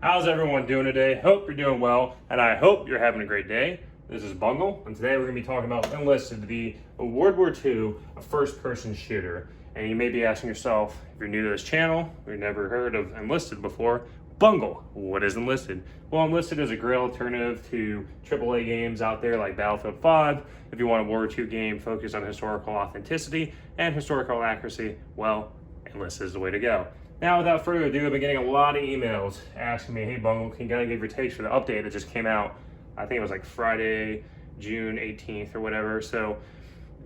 How's everyone doing today? Hope you're doing well, and I hope you're having a great day. This is Bungle, and today we're going to be talking about Enlisted, the World War II first-person shooter. And you may be asking yourself, if you're new to this channel, or you've never heard of Enlisted before, Bungle, what is Enlisted? Well, Enlisted is a great alternative to AAA games out there like Battlefield 5. If you want a World War II game focused on historical authenticity and historical accuracy, well, Enlisted is the way to go. Now, without further ado, I've been getting a lot of emails asking me, hey, Bungle, can you kind of give your takes for the update that just came out? I think it was like Friday, June 18th or whatever. So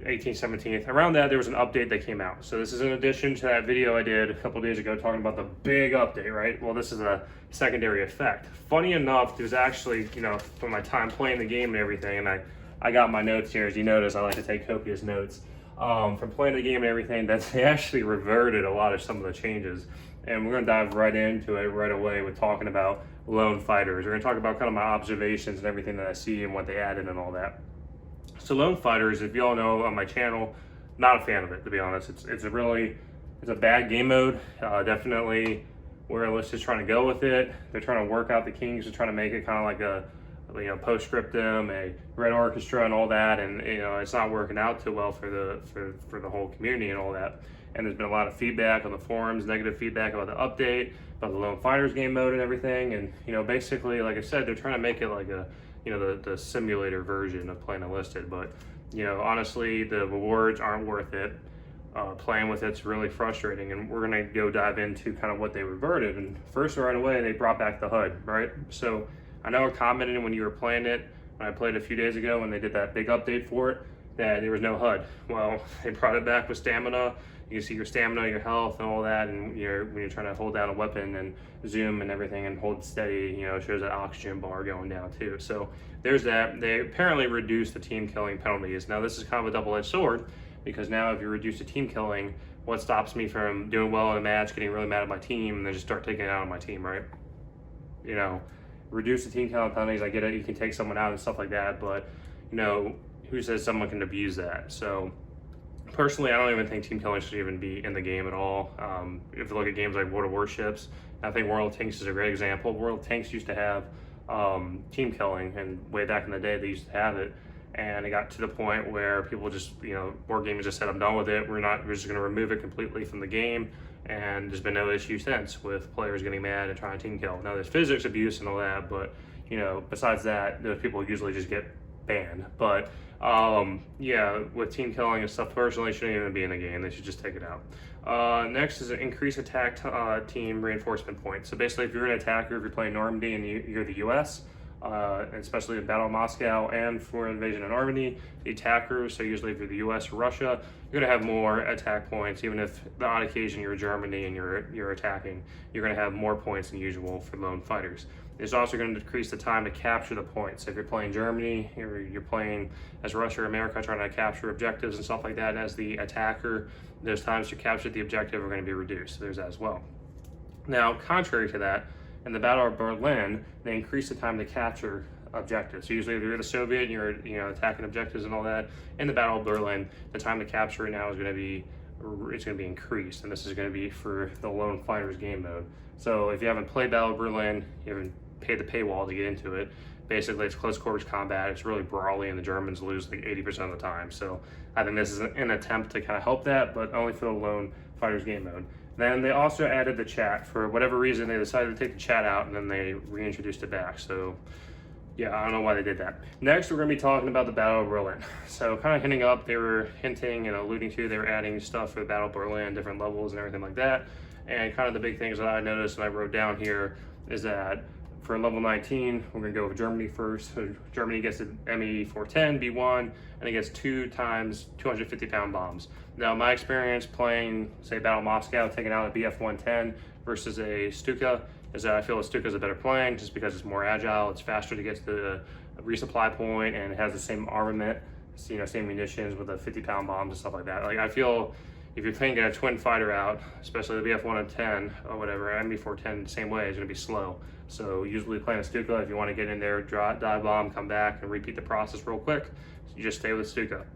18th, 17th, around that, there was an update that came out. So this is in addition to that video I did a couple days ago talking about the big update, right? Well, this is a secondary effect. Funny enough, there's actually, from my time playing the game and everything, and I got my notes here. As you notice, I like to take copious notes. From playing the game and everything, that they actually reverted a lot of some of the changes. And we're going to dive right into it right away with talking about lone fighters. We're going to talk about kind of my observations and everything that I see and what they added and all that. So lone fighters, if you all know on my channel, not a fan of it, to be honest. It's a bad game mode. Definitely where Enlisted is trying to go with it. They're trying to work out the kinks. They're trying to make it kind of like a postscriptum, a red orchestra and all that, and it's not working out too well for the whole community and all that. And there's been a lot of feedback on the forums, negative feedback about the update, about the lone fighters game mode and everything. And basically, like I said, they're trying to make it like a the simulator version of playing Enlisted. But honestly, the rewards aren't worth it. Playing with it's really frustrating, and we're gonna go dive into kind of what they reverted. And first, right away, they brought back the HUD, right? So I know I commented when you were playing it, when I played a few days ago when they did that big update for it, that there was no HUD. Well, they brought it back with stamina. You can see your stamina, your health, and all that, and when you're trying to hold down a weapon and zoom and everything and hold steady, it shows that oxygen bar going down too. So there's that. They apparently reduced the team killing penalties. Now this is kind of a double-edged sword, because now if you reduce the team killing, what stops me from doing well in a match, getting really mad at my team, and then just start taking it out on my team, right? Reduce the team killing penalties. I get it, you can take someone out and stuff like that, but who says someone can abuse that? So personally, I don't even think team killing should even be in the game at all. If you look at games like World of Warships, I think World of Tanks is a great example. World of Tanks used to have team killing, and way back in the day they used to have it, and it got to the point where people just, board gamers just said, I'm done with it. We're just going to remove it completely from the game. And there's been no issue since with players getting mad and trying to team kill. Now there's physics abuse and all that, but besides that, those people usually just get banned. But with team killing and stuff, personally, shouldn't even be in the game. They should just take it out. Next is an increased attack team reinforcement points. So basically, if you're an attacker, if you're playing Normandy and you're the U.S., especially in Battle of Moscow and for invasion of Normandy, the attackers, so usually if you're the US or Russia, you're going to have more attack points. Even if the odd occasion you're Germany and you're attacking, you're going to have more points than usual for lone fighters. It's also going to decrease the time to capture the points. If you're playing Germany, or you're playing as Russia or America trying to capture objectives and stuff like that, as the attacker, those times to capture the objective are going to be reduced. So there's that as well. Now, contrary to that, in the Battle of Berlin, they increased the time to capture objectives. So usually if you're the Soviet and you're attacking objectives and all that, in the Battle of Berlin, the time to capture it now is going to be increased, and this is going to be for the lone fighters game mode. So if you haven't played Battle of Berlin, you haven't paid the paywall to get into it. Basically, it's close quarters combat. It's really brawly, and the Germans lose like 80% of the time. So I think this is an attempt to kind of help that, but only for the lone fighters game mode. Then they also added the chat. For whatever reason, they decided to take the chat out, and then they reintroduced it back. So yeah, I don't know why they did that. Next, we're going to be talking about the Battle of Berlin. So kind of hinting up, they were hinting and alluding to, they were adding stuff for the Battle of Berlin, different levels and everything like that. And kind of the big things that I noticed and I wrote down here is that for level 19, we're going to go with Germany first. So Germany gets an ME410 B1, and it gets 2 times 250-pound bombs. Now, my experience playing, say, Battle of Moscow, taking out a BF-110 versus a Stuka, is that I feel a Stuka is a better plane just because it's more agile, it's faster to get to the resupply point, and it has the same armament, same munitions with the 50-pound bombs and stuff like that. Like, I feel if you're taking a twin fighter out, especially the BF-110 or whatever, MB-410 the same way, is going to be slow. So usually playing a Stuka, if you want to get in there, dive bomb, come back, and repeat the process real quick, you just stay with Stuka.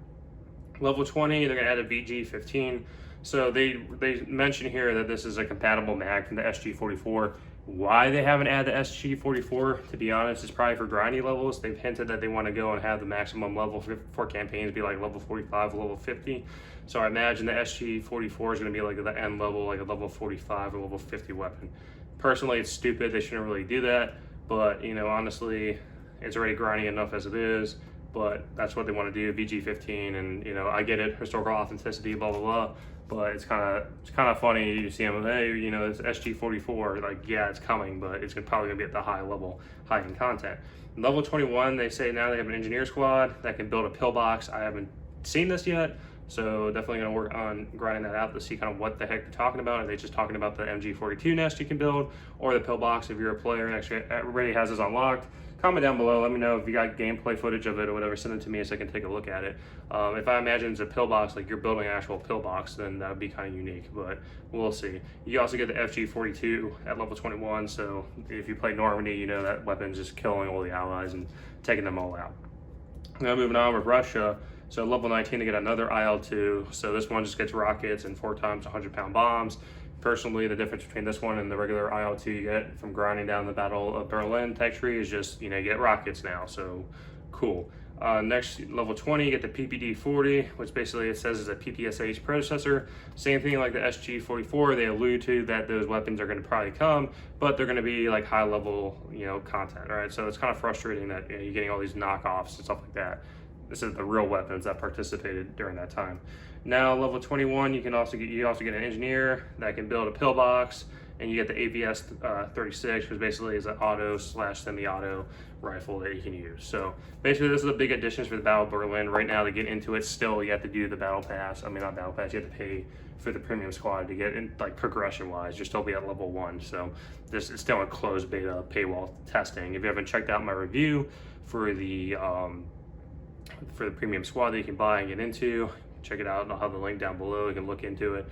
Level 20, they're going to add a VG-15. So they mention here that this is a compatible mag from the SG-44. Why they haven't added the SG44, to be honest, is probably for grindy levels. They've hinted that they want to go and have the maximum level for campaigns be like level 45, level 50. So I imagine the SG44 is going to be like the end level, like a level 45 or level 50 weapon. Personally, it's stupid. They shouldn't really do that. But, you know, honestly, it's already grindy enough as it is. But that's what they want to do, VG15. And, you know, I get it, historical authenticity, blah, blah, blah. But it's kind of funny. You see them, hey, you know, it's SG44. Like, yeah, it's coming, but it's probably gonna be at the high level, high end content. Level 21, they say now they have an engineer squad that can build a pillbox. I haven't seen this yet, so definitely gonna work on grinding that out to see kind of what the heck they're talking about. Are they just talking about the MG42 nest you can build, or the pillbox if you're a player and actually already has this unlocked? Comment down below, let me know if you got gameplay footage of it or whatever, send it to me so I can take a look at it. If I imagine it's a pillbox, like you're building an actual pillbox, then that would be kind of unique, but we'll see. You also get the FG42 at level 21, so if you play Normandy, you know that weapon's just killing all the allies and taking them all out. Now moving on with Russia, so level 19 they get another IL-2, so this one just gets rockets and 4 times 100-pound bombs. Personally, the difference between this one and the regular IL-2 you get from grinding down the Battle of Berlin tech tree is just, you know, you get rockets now, so cool. Next, level 20, you get the PPD-40, which basically it says is a PPSH predecessor. Same thing like the SG-44, they allude to that those weapons are going to probably come, but they're going to be like high level, you know, content, all right? So it's kind of frustrating that, you know, you're getting all these knockoffs and stuff like that. This is the real weapons that participated during that time. Now, level 21, you also get an engineer that can build a pillbox, and you get the APS 36, which basically is an auto / semi-auto rifle that you can use. So basically, this is the big additions for the Battle of Berlin. Right now, to get into it, still you have to do the battle pass. I mean, not battle pass. You have to pay for the premium squad to get in, like progression-wise. You'll still be at level 1. So this is still a closed beta paywall testing. If you haven't checked out my review for the premium squad that you can buy and get into, check it out. I'll have the link down below. You can look into it.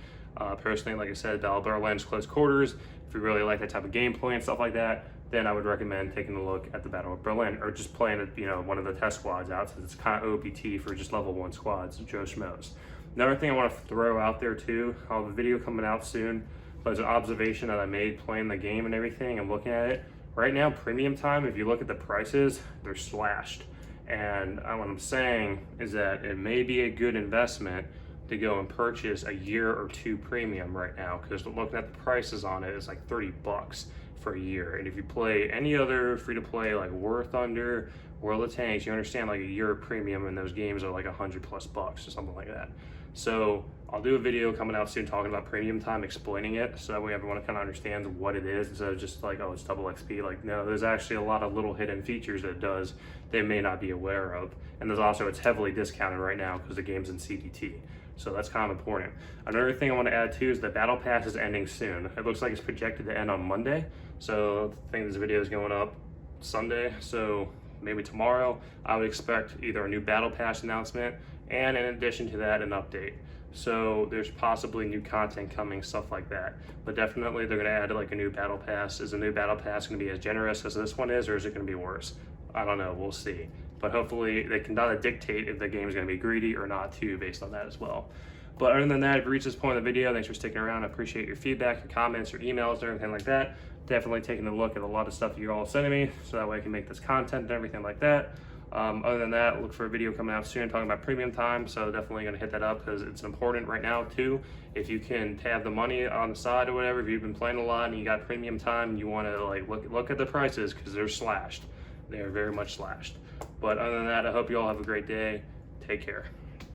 Personally, like I said, Battle of Berlin's close quarters. If you really like that type of gameplay and stuff like that, then I would recommend taking a look at the Battle of Berlin, or just playing it, you know, one of the test squads out, since it's kind of OPT for just level 1 squads, Joe Schmoes. Another thing I want to throw out there too, I'll have a video coming out soon, but it's an observation that I made playing the game and everything. I'm looking at it right now. Premium time, if you look at the prices, they're slashed. And what I'm saying is that it may be a good investment to go and purchase a year or 2 premium right now, because looking at the prices on it, it's like 30 bucks for a year. And if you play any other free-to-play like War Thunder, World of Tanks, you understand like a year of premium in those games are like 100+ bucks or something like that. So I'll do a video coming out soon talking about premium time, explaining it, so that way everyone kind of understands what it is, instead of just like, oh, it's double XP. Like, no, there's actually a lot of little hidden features that it does they may not be aware of. And there's also, it's heavily discounted right now because the game's in CDT. So that's kind of important. Another thing I want to add too is the Battle Pass is ending soon. It looks like it's projected to end on Monday. So I think this video is going up Sunday. So maybe tomorrow, I would expect either a new Battle Pass announcement, and in addition to that, an update. So there's possibly new content coming, stuff like that. But definitely they're gonna add like a new Battle Pass. Is the new Battle Pass gonna be as generous as this one is, or is it gonna be worse? I don't know, we'll see. But hopefully they can kind of dictate if the game is gonna be greedy or not too, based on that as well. But other than that, if you reached this point in the video, thanks for sticking around. I appreciate your feedback, your comments, your emails, or anything like that. Definitely taking a look at a lot of stuff that you're all sending me, so that way I can make this content and everything like that. Other than that, look for a video coming out soon talking about premium time, so definitely going to hit that up because it's important right now too. If you can have the money on the side or whatever, if you've been playing a lot and you got premium time and you want to like look at the prices, because they're slashed. They're very much slashed. But other than that, I hope you all have a great day. Take care.